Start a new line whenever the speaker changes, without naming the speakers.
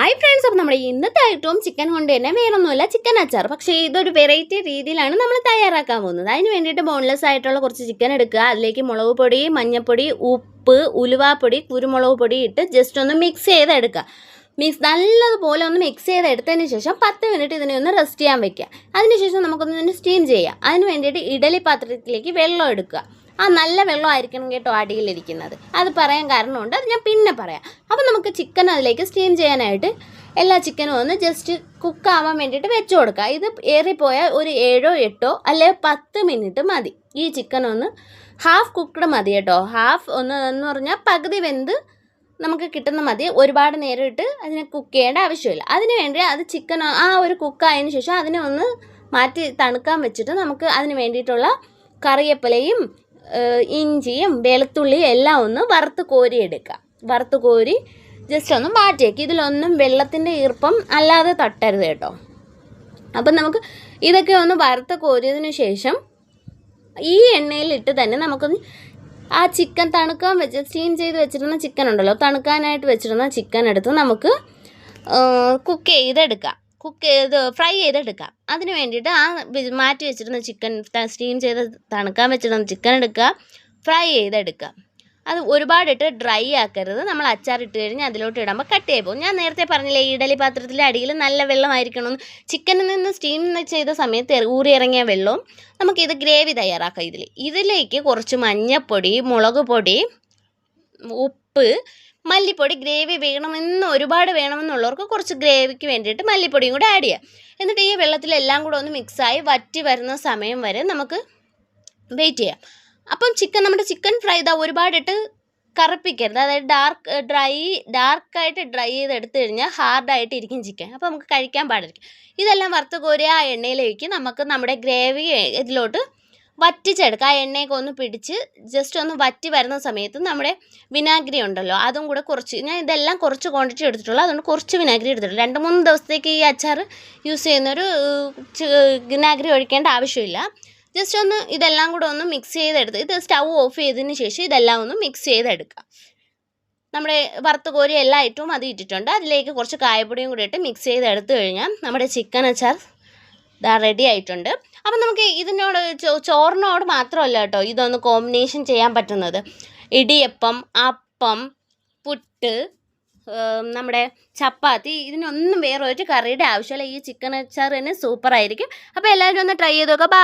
Hi friends, അപ്പോൾ നമ്മുടെ ഇന്നത്തെ ഐറ്റവും ചിക്കൻ കൊണ്ട് തന്നെ വേറൊന്നുമില്ല, ചിക്കൻ അച്ചാർ. പക്ഷേ ഇതൊരു വെറൈറ്റി രീതിയിലാണ് നമ്മൾ തയ്യാറാക്കാൻ പോകുന്നത്. അതിന് വേണ്ടിയിട്ട് ബോൺലെസ് ആയിട്ടുള്ള കുറച്ച് ചിക്കൻ എടുക്കുക. അതിലേക്ക് മുളക് പൊടി, മഞ്ഞൾപ്പൊടി, ഉപ്പ്, ഉലുവാപ്പൊടി, കുരുമുളക് പൊടി ഇട്ട് ജസ്റ്റ് ഒന്ന് മിക്സ് ചെയ്തെടുക്കുക. നല്ലതുപോലെ ഒന്ന് മിക്സ് ചെയ്തെടുത്തതിന് ശേഷം 10 മിനിറ്റ് ഇതിനെ ഒന്ന് റെസ്റ്റ് ചെയ്യാൻ വെക്കുക. അതിനുശേഷം നമുക്കൊന്ന് സ്റ്റീം ചെയ്യാം. അതിന് വേണ്ടിയിട്ട് ഇഡലി പാത്രത്തിലേക്ക് വെള്ളം എടുക്കുക. ആ നല്ല വെള്ളമായിരിക്കണം കേട്ടോ അടിയിലിരിക്കുന്നത്. അത് പറയാൻ കാരണമുണ്ട്, അത് ഞാൻ പിന്നെ പറയാം. അപ്പോൾ നമുക്ക് ചിക്കൻ അതിലേക്ക് സ്റ്റീം ചെയ്യാനായിട്ട് എല്ലാ ചിക്കനും ഒന്ന് ജസ്റ്റ് കുക്കാവാൻ വേണ്ടിയിട്ട് വെച്ച് കൊടുക്കുക. ഇത് ഏറിപ്പോയാൽ ഒരു 7 8 അല്ലെങ്കിൽ 10 മിനിറ്റ് മതി. ഈ ചിക്കൻ ഒന്ന് ഹാഫ് കുക്ക്ഡ് മതി കേട്ടോ. ഹാഫ് എന്ന് പറഞ്ഞാൽ പകുതി വെന്ത് നമുക്ക് കിട്ടുന്ന മതി. ഒരുപാട് നേരം ഇട്ട് അതിനെ കുക്ക് ചെയ്യേണ്ട ആവശ്യമില്ല. അതിന് വേണ്ടി അത് ചിക്കൻ ആ ഒരു കുക്കായതിനു ശേഷം അതിനെ ഒന്ന് മാറ്റി തണുക്കാൻ വെച്ചിട്ട് നമുക്ക് അതിന് വേണ്ടിയിട്ടുള്ള കറിവേപ്പിലയും ഇഞ്ചിയും വെളുത്തുള്ളിയും എല്ലാം ഒന്ന് വറുത്ത് കോരി എടുക്കുക. വറുത്ത് കോരി ജസ്റ്റ് ഒന്ന് മാറ്റിയേക്ക്. ഇതിലൊന്നും വെള്ളത്തിൻ്റെ ഈർപ്പം അല്ലാതെ തട്ടരുത് കേട്ടോ. അപ്പം നമുക്ക് ഇതൊക്കെ ഒന്ന് വറുത്ത് കോരിയതിന് ശേഷം ഈ എണ്ണയിലിട്ട് തന്നെ നമുക്കൊന്ന് ആ ചിക്കൻ തണുക്കാൻ സ്റ്റീം ചെയ്ത് വെച്ചിരുന്ന ചിക്കൻ ഉണ്ടല്ലോ, തണുക്കാനായിട്ട് വെച്ചിരുന്ന ചിക്കൻ എടുത്ത് നമുക്ക് ഫ്രൈ ചെയ്തെടുക്കാം. അതിന് വേണ്ടിയിട്ട് ആ മാറ്റി വെച്ചിരുന്ന ചിക്കൻ സ്റ്റീം ചെയ്ത് തണുക്കാൻ വെച്ചിരുന്ന ചിക്കൻ എടുക്കുക, ഫ്രൈ ചെയ്തെടുക്കുക. അത് ഒരുപാടിട്ട് ഡ്രൈ ആക്കരുത്. നമ്മൾ അച്ചാറിട്ട് കഴിഞ്ഞാൽ അതിലോട്ട് ഇടുമ്പോൾ കട്ടിയായി പോകും. ഞാൻ നേരത്തെ പറഞ്ഞില്ലേ, ഇഡലി പാത്രത്തിൻ്റെ അടിയിൽ നല്ല വെള്ളമായിരിക്കണമെന്ന്. ചിക്കനിൽ നിന്ന് സ്റ്റീം ചെയ്ത സമയത്ത് ഊറിയിറങ്ങിയ വെള്ളവും നമുക്കിത് ഗ്രേവി തയ്യാറാക്കാം. ഇതിലേക്ക് കുറച്ച് മഞ്ഞൾപ്പൊടി, മുളക് പൊടി, ഉപ്പ്, മല്ലിപ്പൊടി, ഗ്രേവി ഒരുപാട് വേണമെന്നുള്ളവർക്ക് കുറച്ച് ഗ്രേവിക്ക് വേണ്ടിയിട്ട് മല്ലിപ്പൊടിയും കൂടെ ആഡ് ചെയ്യാം. എന്നിട്ട് ഈ വെള്ളത്തിലെല്ലാം കൂടെ ഒന്ന് മിക്സായി വറ്റി വരുന്ന സമയം വരെ നമുക്ക് വെയിറ്റ് ചെയ്യാം. അപ്പം നമ്മുടെ ചിക്കൻ ഫ്രൈ ഒരുപാടിട്ട് കറുപ്പിക്കരുത്. അതായത് ഡാർക്കായിട്ട് ഡ്രൈ ചെയ്തെടുത്ത് കഴിഞ്ഞാൽ ഹാർഡായിട്ട് ഇരിക്കും ചിക്കൻ. അപ്പോൾ നമുക്ക് കഴിക്കാൻ പാടിരിക്കും. ഇതെല്ലാം വറുത്ത് കോരിയ ആ എണ്ണയിലേക്ക് നമുക്ക് നമ്മുടെ ഗ്രേവി ഇതിലോട്ട് വറ്റിച്ചെടുക്കുക. ആ എണ്ണയൊക്കെ ഒന്ന് പിടിച്ച് ജസ്റ്റ് ഒന്ന് വറ്റി വരുന്ന സമയത്ത് നമ്മുടെ വിനാഗിരി ഉണ്ടല്ലോ, അതും കൂടെ കുറച്ച്, ഞാൻ ഇതെല്ലാം കുറച്ച് ക്വാണ്ടിറ്റി എടുത്തിട്ടുള്ളൂ, അതുകൊണ്ട് കുറച്ച് വിനാഗിരി എടുത്തിട്ടുള്ളൂ. 2-3 ദിവസത്തേക്ക് ഈ അച്ചാർ യൂസ് ചെയ്യുന്നൊരു വിനാഗിരി ഒഴിക്കേണ്ട ആവശ്യമില്ല. ജസ്റ്റ് ഒന്ന് ഇതെല്ലാം കൂടെ ഒന്ന് മിക്സ് ചെയ്തെടുത്ത് ഇത് സ്റ്റൗ ഓഫ് ചെയ്തതിന് ശേഷം ഇതെല്ലാം ഒന്ന് മിക്സ് ചെയ്തെടുക്കുക. നമ്മുടെ വറുത്ത് കോരി എല്ലാ ഐറ്റവും അത് ഇട്ടിട്ടുണ്ട്. അതിലേക്ക് കുറച്ച് കായപ്പൊടിയും കൂടി ഇട്ട് മിക്സ് ചെയ്തെടുത്ത് കഴിഞ്ഞാൽ നമ്മുടെ ചിക്കൻ അച്ചാർ റെഡി ആയിട്ടുണ്ട്. അപ്പം നമുക്ക് ഇതിനോട് ചോറിനോട് മാത്രമല്ല കേട്ടോ ഇതൊന്ന് കോമ്പിനേഷൻ ചെയ്യാൻ പറ്റുന്നത്. ഇടിയപ്പം, അപ്പം, പുട്ട്, നമ്മുടെ ചപ്പാത്തി, ഇതിനൊന്നും വേറെ ഒരു കറിയുടെ ആവശ്യമില്ല. ഈ ചിക്കൻ അച്ചാർ തന്നെ സൂപ്പറായിരിക്കും. അപ്പോൾ എല്ലാവരും ഒന്ന് ട്രൈ ചെയ്ത് നോക്കുക.